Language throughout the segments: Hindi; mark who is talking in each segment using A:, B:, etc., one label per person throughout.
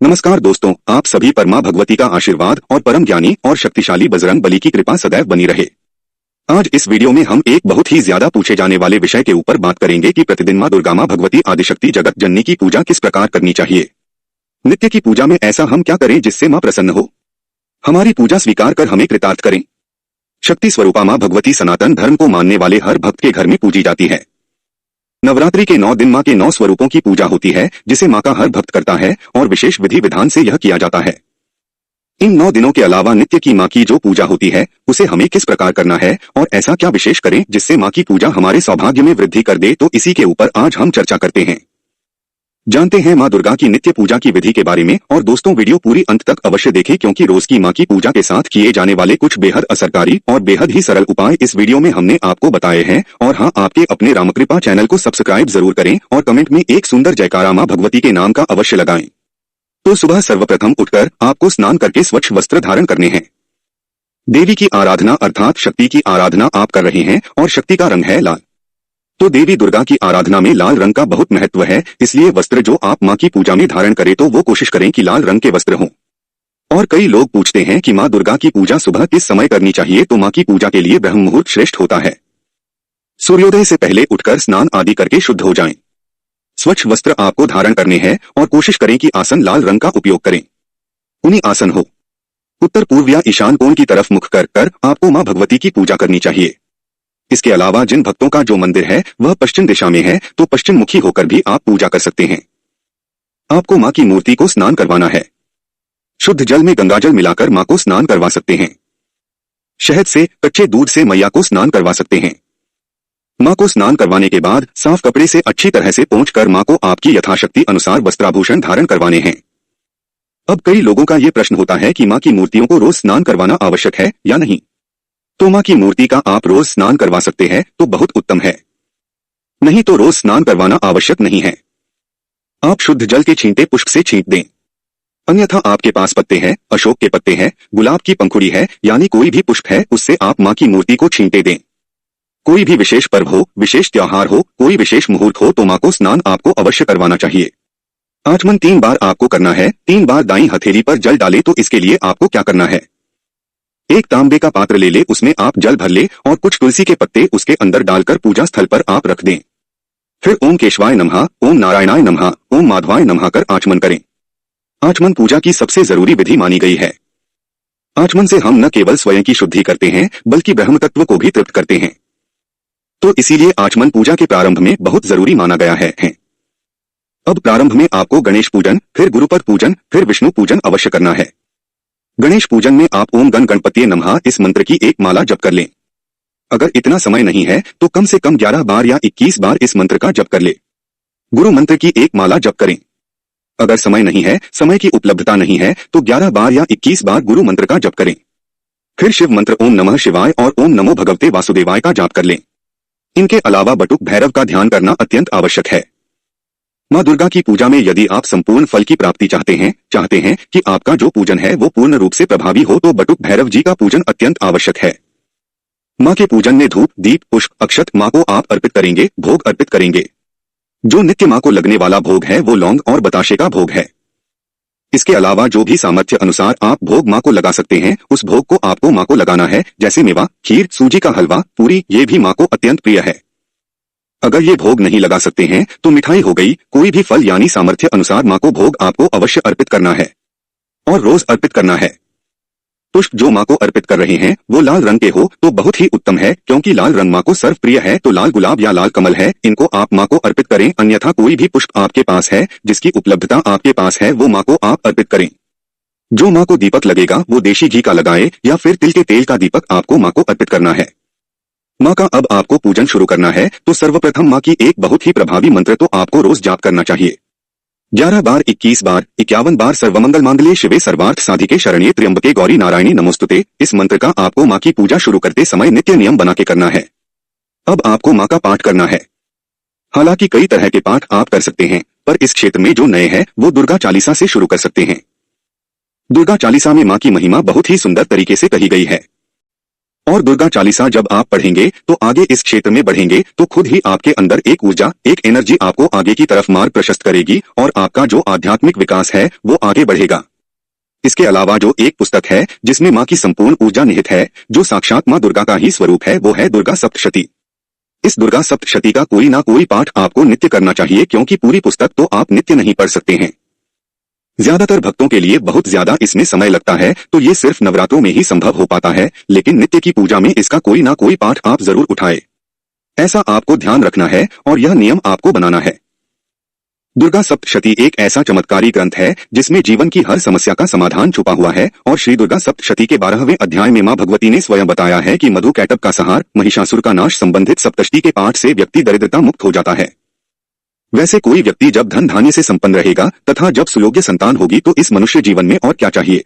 A: नमस्कार दोस्तों, आप सभी पर मां भगवती का आशीर्वाद और परम ज्ञानी और शक्तिशाली बजरंग बली की कृपा सदैव बनी रहे। आज इस वीडियो में हम एक बहुत ही ज्यादा पूछे जाने वाले विषय के ऊपर बात करेंगे कि प्रतिदिन मां दुर्गा मां भगवती आदिशक्ति जगत जननी की पूजा किस प्रकार करनी चाहिए। नित्य की पूजा में ऐसा हम क्या करें जिससे मां प्रसन्न हो, हमारी पूजा स्वीकार कर हमें कृतार्थ करें। शक्ति स्वरूपा मां भगवती सनातन धर्म को मानने वाले हर भक्त के घर में पूजी जाती है। नवरात्रि के 9 दिन मां के 9 स्वरूपों की पूजा होती है, जिसे मां का हर भक्त करता है और विशेष विधि विधान से यह किया जाता है। इन 9 दिनों के अलावा नित्य की मां की जो पूजा होती है उसे हमें किस प्रकार करना है और ऐसा क्या विशेष करें जिससे मां की पूजा हमारे सौभाग्य में वृद्धि कर दे, तो इसी के ऊपर आज हम चर्चा करते हैं। जानते हैं मां दुर्गा की नित्य पूजा की विधि के बारे में। और दोस्तों, वीडियो पूरी अंत तक अवश्य देखें, क्योंकि रोज की मां की पूजा के साथ किए जाने वाले कुछ बेहद असरकारी और बेहद ही सरल उपाय इस वीडियो में हमने आपको बताए हैं। और हाँ, आपके अपने रामकृपा चैनल को सब्सक्राइब जरूर करें और कमेंट में एक सुंदर जयकारा मां भगवती के नाम का अवश्य लगाएं। तो सुबह सर्वप्रथम उठकर आपको स्नान करके स्वच्छ वस्त्र धारण करने हैं। देवी की आराधना अर्थात शक्ति की आराधना आप कर रहे हैं और शक्ति का रंग है लाल। तो देवी दुर्गा की आराधना में लाल रंग का बहुत महत्व है, इसलिए वस्त्र जो आप मां की पूजा में धारण करें तो वो कोशिश करें कि लाल रंग के वस्त्र हों। और कई लोग पूछते हैं कि मां दुर्गा की पूजा सुबह किस समय करनी चाहिए, तो मां की पूजा के लिए ब्रह्म मुहूर्त श्रेष्ठ होता है। सूर्योदय से पहले उठकर स्नान आदि करके शुद्ध हो जाएं। स्वच्छ वस्त्र आपको धारण करने हैं और कोशिश करें कि आसन लाल रंग का उपयोग करें। ऊनी आसन हो। उत्तर पूर्व या ईशान कोण की तरफ मुख कर आपको मां भगवती की पूजा करनी चाहिए। इसके अलावा जिन भक्तों का जो मंदिर है वह पश्चिम दिशा में है, तो पश्चिम मुखी होकर भी आप पूजा कर सकते हैं। आपको मां की मूर्ति को स्नान करवाना है। शुद्ध जल में गंगाजल मिलाकर मां को स्नान करवा सकते हैं। शहद से, कच्चे दूध से मैया को स्नान करवा सकते हैं। मां को स्नान करवाने के बाद साफ कपड़े से अच्छी तरह से पोंछकर मां को आपकी यथाशक्ति अनुसार वस्त्राभूषण धारण करवाने हैं। अब कई लोगों का ये प्रश्न होता है कि मां की मूर्तियों को रोज स्नान करवाना आवश्यक है या नहीं। तो मां की मूर्ति का आप रोज स्नान करवा सकते हैं तो बहुत उत्तम है, नहीं तो रोज स्नान करवाना आवश्यक नहीं है। आप शुद्ध जल के छींटे पुष्प से छींट दें। अन्यथा आपके पास पत्ते हैं, अशोक के पत्ते हैं, गुलाब की पंखुड़ी है, यानी कोई भी पुष्प है, उससे आप मां की मूर्ति को छींटे दें। कोई भी विशेष पर्व हो, विशेष त्योहार हो, कोई विशेष मुहूर्त हो, तो मां को स्नान आपको अवश्य करवाना चाहिए। आचमन 3 बार आपको करना है। 3 बार दाईं हथेली पर जल डाले। तो इसके लिए आपको क्या करना है, एक तांबे का पात्र ले ले, उसमें आप जल भर ले और कुछ तुलसी के पत्ते उसके अंदर डालकर पूजा स्थल पर आप रख दें। फिर ओम केशवाय नमः, ओम नारायणाय नमः, ओम माधवाय नमः कर आचमन करें। आचमन पूजा की सबसे जरूरी विधि मानी गई है। आचमन से हम न केवल स्वयं की शुद्धि करते हैं बल्कि ब्रह्म तत्व को भी तृप्त करते हैं। तो इसीलिए आचमन पूजा के प्रारंभ में बहुत जरूरी माना गया है। अब प्रारंभ में आपको गणेश पूजन, फिर गुरुपद पूजन, फिर विष्णु पूजन अवश्य करना है। गणेश पूजन में आप ओम गण गणपतिये नमः इस मंत्र की एक माला जप कर लें। अगर इतना समय नहीं है तो कम से कम 11 बार या 21 बार इस मंत्र का जप कर ले। गुरु मंत्र की एक माला जप करें। अगर समय नहीं है, समय की उपलब्धता नहीं है, तो 11 बार या 21 बार गुरु मंत्र का जप करें। फिर शिव मंत्र ओम नमः शिवाय और ओम नमो भगवते वासुदेवाय का जाप कर लें। इनके अलावा बटुक भैरव का ध्यान करना अत्यंत आवश्यक है। मां दुर्गा की पूजा में यदि आप संपूर्ण फल की प्राप्ति चाहते हैं कि आपका जो पूजन है वो पूर्ण रूप से प्रभावी हो, तो बटुक भैरव जी का पूजन अत्यंत आवश्यक है। मां के पूजन में धूप, दीप, पुष्प, अक्षत मां को आप अर्पित करेंगे, भोग अर्पित करेंगे। जो नित्य मां को लगने वाला भोग है वो लौंग और बताशे का भोग है। इसके अलावा जो भी सामर्थ्य अनुसार आप भोग मां को लगा सकते हैं, उस भोग को आपको मां को लगाना है, जैसे मेवा, खीर, सूजी का हलवा, पूरी, ये भी मां को अत्यंत प्रिय है। अगर ये भोग नहीं लगा सकते हैं तो मिठाई हो गई, कोई भी फल, यानी सामर्थ्य अनुसार मां को भोग आपको अवश्य अर्पित करना है और रोज अर्पित करना है। पुष्प जो मां को अर्पित कर रहे हैं वो लाल रंग के हो तो बहुत ही उत्तम है, क्योंकि लाल रंग मां को सर्व प्रिय है। तो लाल गुलाब या लाल कमल है, इनको आप मां को अर्पित करें। अन्यथा कोई भी पुष्प आपके पास है, जिसकी उपलब्धता आपके पास है, वो मां को आप अर्पित करें। जो मां को दीपक लगेगा वो देशी घी का लगाए या फिर तिल के तेल का दीपक आपको मां को अर्पित करना है। मां का अब आपको पूजन शुरू करना है, तो सर्वप्रथम मां की एक बहुत ही प्रभावी मंत्र तो आपको रोज जाप करना चाहिए। 11 बार, 21 बार, 51 बार सर्वमंगल मांगल्ये शिवे सर्वार्थ साधिके शरण्ये त्र्यंबके गौरी नारायणी नमोस्तुते। इस मंत्र का आपको मां की पूजा शुरू करते समय नित्य नियम बना के करना है। अब आपको मां का पाठ करना है। हालांकि कई तरह के पाठ आप कर सकते हैं, पर इस क्षेत्र में जो नए हैं वो दुर्गा चालीसा से शुरू कर सकते हैं। दुर्गा चालीसा में मां की महिमा बहुत ही सुंदर तरीके से कही गई है। और दुर्गा चालीसा जब आप पढ़ेंगे तो आगे इस क्षेत्र में बढ़ेंगे तो खुद ही आपके अंदर एक ऊर्जा, एक एनर्जी आपको आगे की तरफ मार्ग प्रशस्त करेगी और आपका जो आध्यात्मिक विकास है वो आगे बढ़ेगा। इसके अलावा जो एक पुस्तक है जिसमें माँ की संपूर्ण ऊर्जा निहित है, जो साक्षात माँ दुर्गा का ही स्वरूप है, वो है दुर्गा सप्तशती। इस दुर्गा सप्तशती का कोई ना कोई पाठ आपको नित्य करना चाहिए, क्योंकि पूरी पुस्तक तो आप नित्य नहीं पढ़ सकते हैं। ज्यादातर भक्तों के लिए बहुत ज्यादा इसमें समय लगता है, तो ये सिर्फ नवरात्रों में ही संभव हो पाता है, लेकिन नित्य की पूजा में इसका कोई ना कोई पाठ आप जरूर उठाए। ऐसा आपको ध्यान रखना है और यह नियम आपको बनाना है। दुर्गा सप्तशती एक ऐसा चमत्कारी ग्रंथ है जिसमें जीवन की हर समस्या का समाधान छुपा हुआ है और श्री दुर्गा सप्तशती के 12वें अध्याय में मां भगवती ने स्वयं बताया है कि मधु कैटब का संहार, महिषासुर का नाश संबंधित सप्तशती के पाठ से व्यक्ति दरिद्रता मुक्त हो जाता है। वैसे कोई व्यक्ति जब धन धान्य से संपन्न रहेगा तथा जब सुयोग्य संतान होगी तो इस मनुष्य जीवन में और क्या चाहिए।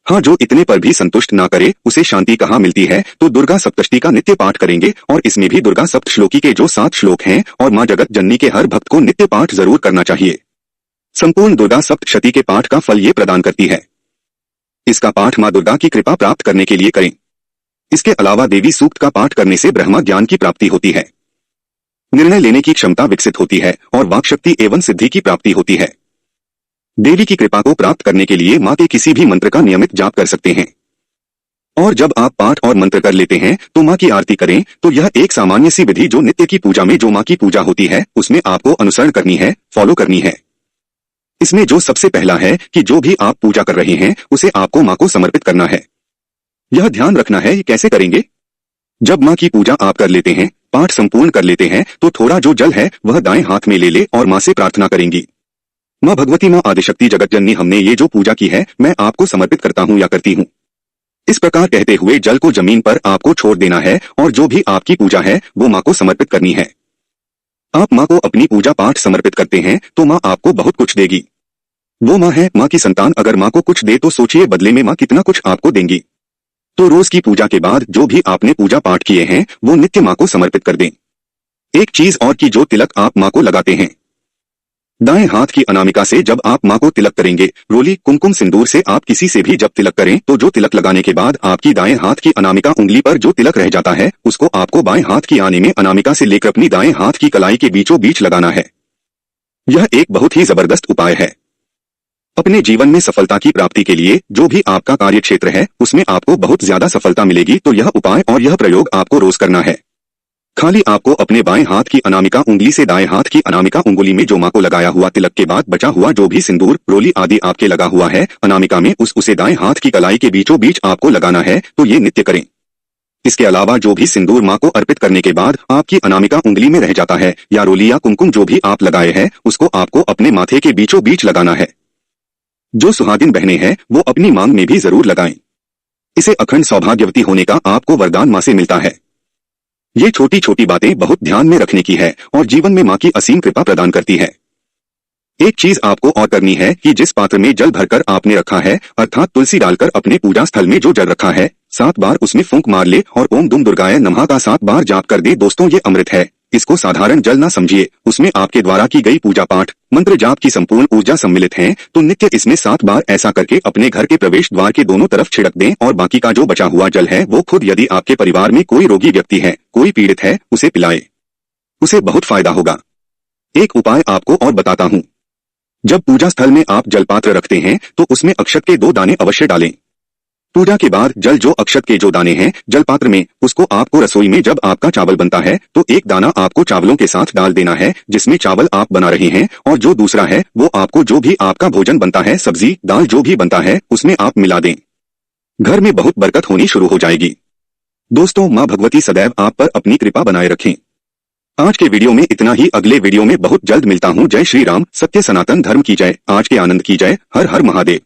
A: हाँ, जो इतने पर भी संतुष्ट ना करे उसे शांति कहाँ मिलती है, तो दुर्गा सप्तशती का नित्य पाठ करेंगे और इसमें भी दुर्गा सप्तश्लोकी के जो 7 श्लोक हैं और माँ जगत जननी के हर भक्त को नित्य पाठ जरूर करना चाहिए। संपूर्ण दुर्गा सप्तशती के पाठ का फल ये प्रदान करती है। इसका पाठ माँ दुर्गा की कृपा प्राप्त करने के लिए करें। इसके अलावा देवी सूक्त का पाठ करने से ब्रह्मा ज्ञान की प्राप्ति होती है, निर्णय लेने की क्षमता विकसित होती है और वाक शक्ति एवं सिद्धि की प्राप्ति होती है। देवी की कृपा को प्राप्त करने के लिए माँ के किसी भी मंत्र का नियमित जाप कर सकते हैं। और जब आप पाठ और मंत्र कर लेते हैं तो माँ की आरती करें, तो यह एक सामान्य सी विधि जो नित्य की पूजा में जो माँ की पूजा होती है उसमें आपको अनुसरण करनी है, फॉलो करनी है। इसमें जो सबसे पहला है कि जो भी आप पूजा कर रहे हैं उसे आपको माँ को समर्पित करना है। यह ध्यान रखना है कि कैसे करेंगे। जब माँ की पूजा आप कर लेते हैं, पाठ संपूर्ण कर लेते हैं, तो थोड़ा जो जल है वह दाएं हाथ में ले ले और माँ से प्रार्थना करेंगी, माँ भगवती, माँ आदिशक्ति, जगत जननी, हमने ये जो पूजा की है मैं आपको समर्पित करता हूँ या करती हूँ। इस प्रकार कहते हुए जल को जमीन पर आपको छोड़ देना है और जो भी आपकी पूजा है वो माँ को समर्पित करनी है। आप माँ को अपनी पूजा पाठ समर्पित करते हैं तो माँ आपको बहुत कुछ देगी। वो माँ है, माँ की संतान अगर माँ को कुछ दे तो सोचिए बदले में माँ कितना कुछ आपको देंगी। तो रोज की पूजा के बाद जो भी आपने पूजा पाठ किए हैं वो नित्य माँ को समर्पित कर दें। एक चीज और की जो तिलक आप माँ को लगाते हैं, दाएं हाथ की अनामिका से जब आप माँ को तिलक करेंगे, रोली, कुमकुम, सिंदूर से आप किसी से भी जब तिलक करें तो जो तिलक लगाने के बाद आपकी दाएं हाथ की अनामिका उंगली पर जो तिलक रह जाता है उसको आपको बाएं हाथ की आने में अनामिका से लेकर अपनी दाएं हाथ की कलाई के बीचों बीच लगाना है। यह एक बहुत ही जबरदस्त उपाय है। अपने जीवन में सफलता की प्राप्ति के लिए जो भी आपका कार्य क्षेत्र है उसमें आपको बहुत ज्यादा सफलता मिलेगी, तो यह उपाय और यह प्रयोग आपको रोज करना है। खाली आपको अपने बाएं हाथ की अनामिका उंगली से दाएं हाथ की अनामिका उंगली में जो माँ को लगाया हुआ तिलक के बाद बचा हुआ जो भी सिंदूर, रोली आदि आपके लगा हुआ है अनामिका में उसे दाएं हाथ की कलाई के बीचों बीच आपको लगाना है, तो ये नित्य करें। इसके अलावा जो भी सिंदूर माँ को अर्पित करने के बाद आपकी अनामिका उंगली में रह जाता है या रोली या कुमकुम जो भी आप लगाए हैं उसको आपको अपने माथे के बीचों बीच लगाना है। जो सुहागिन बहनें हैं वो अपनी मांग में भी जरूर लगाएं। इसे अखंड सौभाग्यवती होने का आपको वरदान माँ से मिलता है। ये छोटी छोटी बातें बहुत ध्यान में रखने की है और जीवन में माँ की असीम कृपा प्रदान करती है। एक चीज आपको और करनी है कि जिस पात्र में जल भरकर आपने रखा है अर्थात तुलसी डालकर अपने पूजा स्थल में जो जल रखा है 7 बार उसमें फूंक मार ले और ओम दुम दुर्गाय नमः का 7 बार जाप कर दे। दोस्तों, ये अमृत है, इसको साधारण जल ना समझिए, उसमें आपके द्वारा की गई पूजा पाठ मंत्र जाप की संपूर्ण ऊर्जा सम्मिलित है। तो नित्य इसमें 7 बार ऐसा करके अपने घर के प्रवेश द्वार के दोनों तरफ छिड़क दें और बाकी का जो बचा हुआ जल है वो खुद यदि आपके परिवार में कोई रोगी व्यक्ति है, कोई पीड़ित है, उसे पिलाए, उसे बहुत फायदा होगा। एक उपाय आपको और बताता हूँ। जब पूजा स्थल में आप जलपात्र रखते हैं तो उसमें अक्षत के 2 दाने अवश्य डालें। पूजा के बाद जल जो अक्षत के जो दाने हैं जलपात्र में, उसको आपको रसोई में जब आपका चावल बनता है तो 1 दाना आपको चावलों के साथ डाल देना है जिसमें चावल आप बना रहे हैं, और जो दूसरा है वो आपको जो भी आपका भोजन बनता है, सब्जी दाल जो भी बनता है उसमें आप मिला दें। घर में बहुत बरकत होनी शुरू हो जाएगी। दोस्तों, माँ भगवती सदैव आप पर अपनी कृपा बनाए रखें। आज के वीडियो में इतना ही। अगले वीडियो में बहुत जल्द मिलता हूँ। जय श्री राम, सत्य सनातन धर्म की जय। आज के आनंद की जय। हर हर महादेव।